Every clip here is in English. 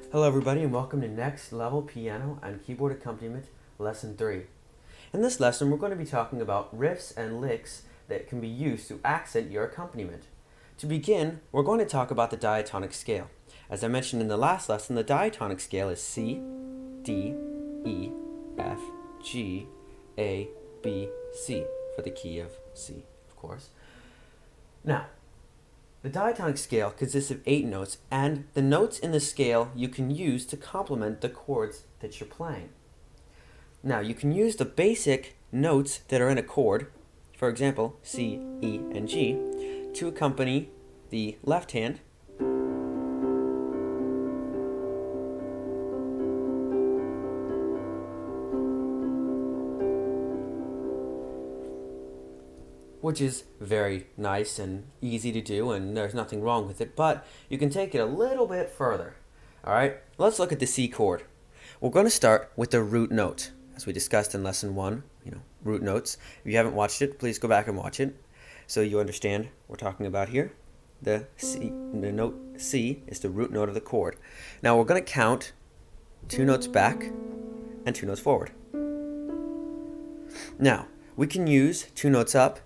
Hello everybody and welcome to Next Level Piano and Keyboard Accompaniment Lesson 3. In this lesson we're going to be talking about riffs and licks that can be used to accent your accompaniment. To begin, we're going to talk about the diatonic scale. As I mentioned in the last lesson, the diatonic scale is C, D, E, F, G, A, B, C, for the key of C, of course. Now, the diatonic scale consists of 8 notes, and the notes in the scale you can use to complement the chords that you're playing. Now, you can use the basic notes that are in a chord, for example, C, E, and G, to accompany the left hand, which is very nice and easy to do, and there's nothing wrong with it, but you can take it a little bit further. Alright, let's look at the C chord. We're going to start with the root note, as we discussed in lesson 1, root notes. If you haven't watched it, please go back and watch it so you understand what we're talking about here. The note C is the root note of the chord. Now we're going to count 2 notes back and 2 notes forward. Now, we can use 2 notes up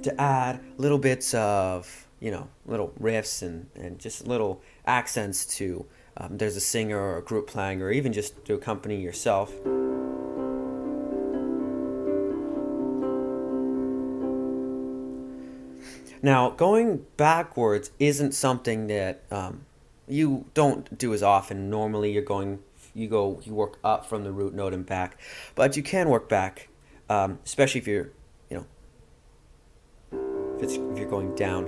to add little bits of, little riffs and just little accents to, there's a singer or a group playing, or even just to accompany yourself. Now, going backwards isn't something that you don't do as often. Normally, you work up from the root note and back, but you can work back, especially if you're if you're going down.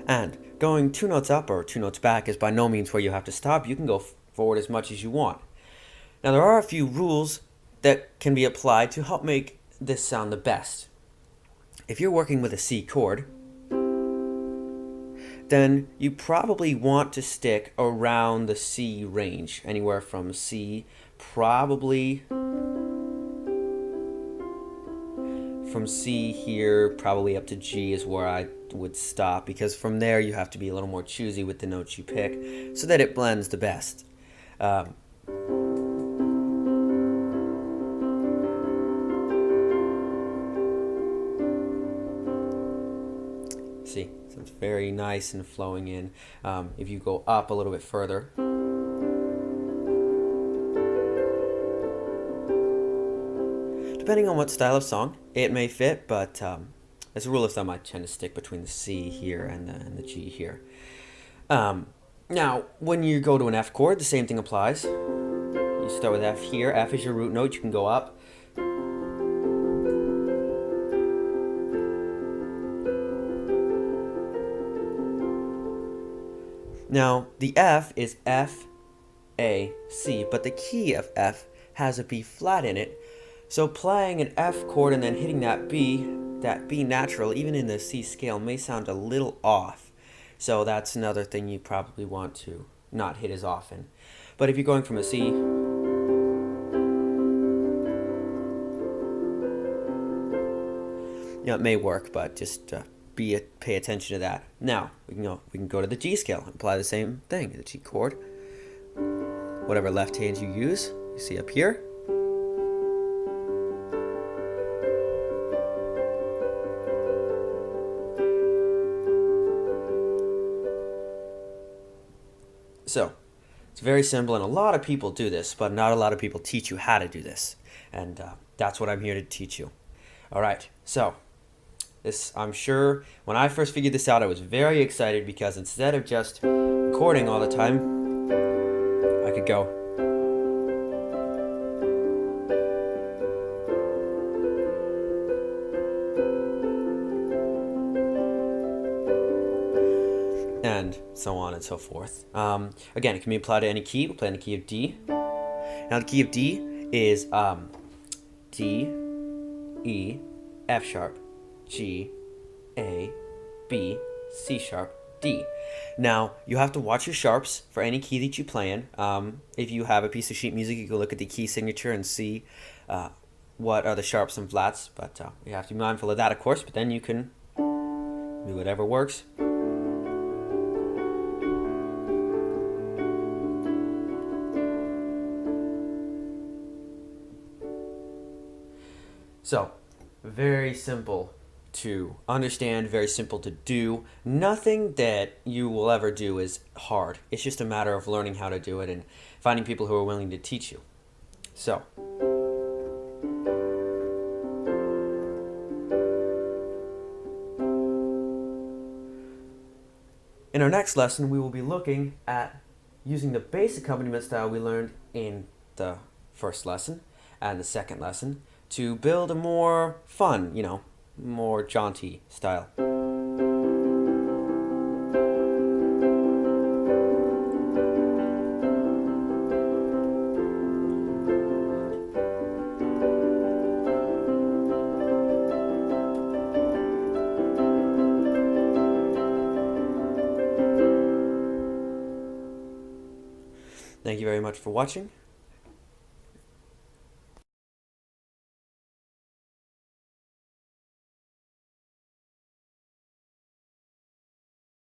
And going 2 notes up or 2 notes back is by no means where you have to stop. You can go forward as much as you want. Now there are a few rules that can be applied to help make this sound the best. If you're working with a C chord, then you probably want to stick around the C range, anywhere from C, probably from C here, probably up to G is where I would stop, because from there you have to be a little more choosy with the notes you pick so that it blends the best. See, so it's very nice and flowing in. If you go up a little bit further, depending on what style of song, it may fit, but as a rule of thumb, I tend to stick between the C here and the G here. Now, when you go to an F chord, the same thing applies. You start with F here. F is your root note. You can go up. Now, the F is F, A, C, but the key of F has a B flat in it. So playing an F chord and then hitting that B natural, even in the C scale, may sound a little off. So that's another thing you probably want to not hit as often. But if you're going from a C, it may work, but just pay attention to that. Now we can go to the G scale and apply the same thing. The G chord, whatever left hand you use, you see up here. So it's very simple, and a lot of people do this, but not a lot of people teach you how to do this, and that's what I'm here to teach you. All right, so I'm sure when I first figured this out, I was very excited, because instead of just recording all the time, I could go. And so on and so forth. Again, it can be applied to any key. We'll play in the key of D. Now the key of D is D, E, F sharp, G, A, B, C sharp, D. Now, you have to watch your sharps for any key that you play in. If you have a piece of sheet music, you can look at the key signature and see what are the sharps and flats, but you have to be mindful of that, of course, but then you can do whatever works. So, very simple to understand, very simple to do. Nothing that you will ever do is hard. It's just a matter of learning how to do it and finding people who are willing to teach you. So, in our next lesson, we will be looking at using the bass accompaniment style we learned in the first lesson and the second lesson to build a more fun, more jaunty style. Thank you very much for watching.